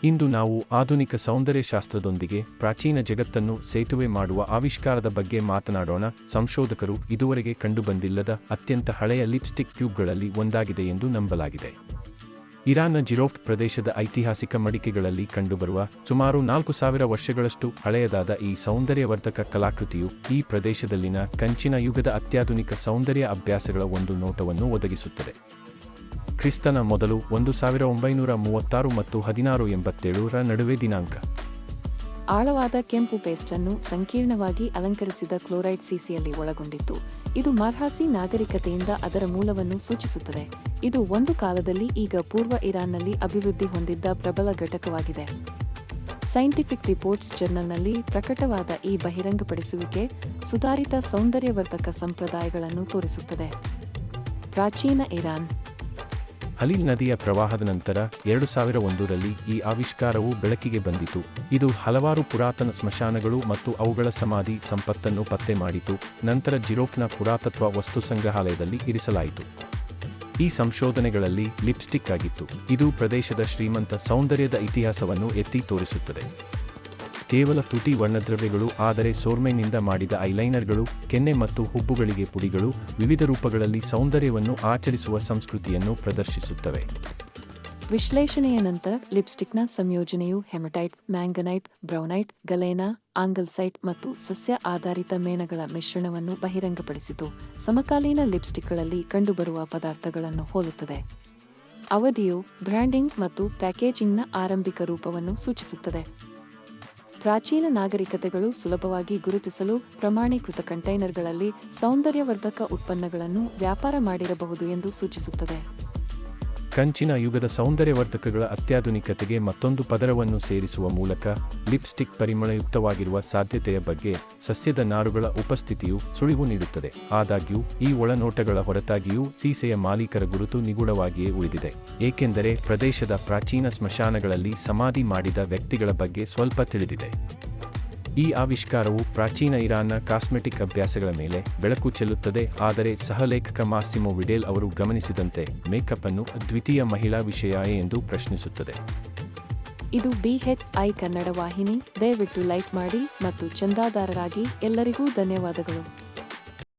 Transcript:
ಇಂದು ನಾವು ಆಧುನಿಕ ಸೌಂದರ್ಯಶಾಸ್ತ್ರದೊಂದಿಗೆ ಪ್ರಾಚೀನ ಜಗತ್ತನ್ನು ಸೇತುವೆ ಮಾಡುವ ಆವಿಷ್ಕಾರದ ಬಗ್ಗೆ ಮಾತನಾಡೋಣ. ಸಂಶೋಧಕರು ಇದುವರೆಗೆ ಕಂಡುಬಂದಿಲ್ಲದ ಅತ್ಯಂತ ಹಳೆಯ ಲಿಪ್ಸ್ಟಿಕ್ ಟ್ಯೂಬ್ಗಳಲ್ಲಿ ಒಂದಾಗಿದೆ ಎಂದು ನಂಬಲಾಗಿದೆ. ಇರಾನ್ನ ಜಿರೋಫ್ಟ್ ಪ್ರದೇಶದ ಐತಿಹಾಸಿಕ ಮಡಿಕೆಗಳಲ್ಲಿ ಕಂಡುಬರುವ ಸುಮಾರು 4000 ವರ್ಷಗಳಷ್ಟು ಹಳೆಯದಾದ ಈ ಸೌಂದರ್ಯವರ್ಧಕ ಕಲಾಕೃತಿಯು ಈ ಪ್ರದೇಶದಲ್ಲಿನ ಕಂಚಿನ ಯುಗದ ಅತ್ಯಾಧುನಿಕ ಸೌಂದರ್ಯ ಅಭ್ಯಾಸಗಳ ಒಂದು ನೋಟವನ್ನು ಒದಗಿಸುತ್ತದೆ. ಕ್ರಿಸ್ತನ ಮೊದಲು 1936 ಮತ್ತು 1687 ನಡುವೆ ದಿನಾಂಕ. ಆಳವಾದ ಕೆಂಪು ಪೇಸ್ಟನ್ನು ಸಂಕೀರ್ಣವಾಗಿ ಅಲಂಕರಿಸಿದ ಕ್ಲೋರೈಡ್ ಸೀಸಿಯಲ್ಲಿ ಒಳಗೊಂಡಿತ್ತು. ಇದು ಮಾರ್ಹಾಸಿ ನಾಗರಿಕತೆಯಿಂದ ಅದರ ಮೂಲವನ್ನು ಸೂಚಿಸುತ್ತದೆ. ಇದು ಒಂದು ಕಾಲದಲ್ಲಿ ಈಗ ಪೂರ್ವ ಇರಾನ್ನಲ್ಲಿ ಅಭಿವೃದ್ಧಿ ಹೊಂದಿದ್ದ ಪ್ರಬಲ ಘಟಕವಾಗಿದೆ. ಸೈಂಟಿಫಿಕ್ ರಿಪೋರ್ಟ್ಸ್ ಜರ್ನಲ್ನಲ್ಲಿ ಪ್ರಕಟವಾದ ಈ ಬಹಿರಂಗಪಡಿಸುವಿಕೆ ಸುಧಾರಿತ ಸೌಂದರ್ಯವರ್ಧಕ ಸಂಪ್ರದಾಯಗಳನ್ನು ತೋರಿಸುತ್ತದೆ. ಪ್ರಾಚೀನ ಇರಾನ್. ಹಲೀಲ್ ನದಿಯ ಪ್ರವಾಹದ ನಂತರ 2001ರಲ್ಲಿ ಈ ಆವಿಷ್ಕಾರವು ಬೆಳಕಿಗೆ ಬಂದಿತು. ಇದು ಹಲವಾರು ಪುರಾತನ ಸ್ಮಶಾನಗಳು ಮತ್ತು ಅವುಗಳ ಸಮಾಧಿ ಸಂಪತ್ತನ್ನು ಪತ್ತೆ ಮಾಡಿತು. ನಂತರ ಜಿರೋಫ್ನ ಪುರಾತತ್ವ ವಸ್ತು ಸಂಗ್ರಹಾಲಯದಲ್ಲಿ ಇರಿಸಲಾಯಿತು. ಈ ಸಂಶೋಧನೆಗಳಲ್ಲಿ ಲಿಪ್ಸ್ಟಿಕ್ ಆಗಿತ್ತು. ಇದು ಪ್ರದೇಶದ ಶ್ರೀಮಂತ ಸೌಂದರ್ಯದ ಇತಿಹಾಸವನ್ನು ಎತ್ತಿ ತೋರಿಸುತ್ತದೆ. ಕೇವಲ ತುಟಿ ವರ್ಣದ್ರವ್ಯಗಳು, ಆದರೆ ಸೋರ್ಮೆನಿಂದ ಮಾಡಿದ ಐಲೈನರ್ಗಳು, ಕೆನ್ನೆ ಮತ್ತು ಹುಬ್ಬುಗಳಿಗೆ ಪುಡಿಗಳು ವಿವಿಧ ರೂಪಗಳಲ್ಲಿ ಸೌಂದರ್ಯವನ್ನು ಆಚರಿಸುವ ಸಂಸ್ಕೃತಿಯನ್ನು ಪ್ರದರ್ಶಿಸುತ್ತವೆ. ವಿಶ್ಲೇಷಣೆಯ ನಂತರ ಲಿಪ್ಸ್ಟಿಕ್ನ ಸಂಯೋಜನೆಯು ಹೆಮಟೈಟ್, ಮ್ಯಾಂಗನೈಟ್, ಬ್ರೌನೈಟ್, ಗಲೇನಾ, ಆಂಗಲ್ಸೈಟ್ ಮತ್ತು ಸಸ್ಯ ಆಧಾರಿತ ಮೇಣಗಳ ಮಿಶ್ರಣವನ್ನು ಬಹಿರಂಗಪಡಿಸಿತು. ಸಮಕಾಲೀನ ಲಿಪ್ಸ್ಟಿಕ್ಗಳಲ್ಲಿ ಕಂಡುಬರುವ ಪದಾರ್ಥಗಳನ್ನು ಹೋಲುತ್ತದೆ. ಅವಧಿಯು ಬ್ರ್ಯಾಂಡಿಂಗ್ ಮತ್ತು ಪ್ಯಾಕೇಜಿಂಗ್ನ ಆರಂಭಿಕ ರೂಪವನ್ನು ಸೂಚಿಸುತ್ತದೆ. ಪ್ರಾಚೀನ ನಾಗರಿಕತೆಗಳು ಸುಲಭವಾಗಿ ಗುರುತಿಸಲು ಪ್ರಮಾಣೀಕೃತ ಕಂಟೈನರ್ಗಳಲ್ಲಿ ಸೌಂದರ್ಯವರ್ಧಕ ಉತ್ಪನ್ನಗಳನ್ನು ವ್ಯಾಪಾರ ಮಾಡಿರಬಹುದು ಎಂದು ಸೂಚಿಸುತ್ತದೆ. ಕಂಚಿನ ಯುಗದ ಸೌಂದರ್ಯವರ್ಧಕಗಳ ಅತ್ಯಾಧುನಿಕತೆಗೆ ಮತ್ತೊಂದು ಪದರವನ್ನು ಸೇರಿಸುವ ಮೂಲಕ ಲಿಪ್ಸ್ಟಿಕ್ ಪರಿಮಳಯುಕ್ತವಾಗಿರುವ ಸಾಧ್ಯತೆಯ ಬಗ್ಗೆ ಸಸ್ಯದ ನಾರುಗಳ ಉಪಸ್ಥಿತಿಯು ಸುಳಿವು ನೀಡುತ್ತದೆ. ಆದಾಗ್ಯೂ ಈ ಒಳನೋಟಗಳ ಹೊರತಾಗಿಯೂ ಸೀಸೆಯ ಮಾಲೀಕರ ಗುರುತು ನಿಗೂಢವಾಗಿಯೇ ಉಳಿದಿದೆ, ಏಕೆಂದರೆ ಪ್ರದೇಶದ ಪ್ರಾಚೀನ ಸ್ಮಶಾನಗಳಲ್ಲಿ ಸಮಾಧಿ ಮಾಡಿದ ವ್ಯಕ್ತಿಗಳ ಬಗ್ಗೆ ಸ್ವಲ್ಪ ತಿಳಿದಿದೆ. ಈ ಆವಿಷ್ಕಾರವು ಪ್ರಾಚೀನ ಇರಾನ್ನ ಕಾಸ್ಮೆಟಿಕ್ ಅಭ್ಯಾಸಗಳ ಮೇಲೆ ಬೆಳಕು ಚೆಲ್ಲುತ್ತದೆ, ಆದರೆ ಸಹಲೇಖಕ ಮಾಸ್ಸಿಮೋ ವಿಡೇಲ್ ಅವರು ಗಮನಿಸಿದಂತೆ ಮೇಕಪ್ ಅನ್ನು ದ್ವಿತೀಯ ಮಹಿಳಾ ವಿಷಯ ಎಂದು ಪ್ರಶ್ನಿಸುತ್ತದೆ. ಇದು BHI ಕನ್ನಡ ವಾಹಿನಿ. ದಯವಿಟ್ಟು ಲೈಕ್ ಮಾಡಿ ಮತ್ತು ಚಂದಾದಾರರಾಗಿ. ಎಲ್ಲರಿಗೂ ಧನ್ಯವಾದಗಳು.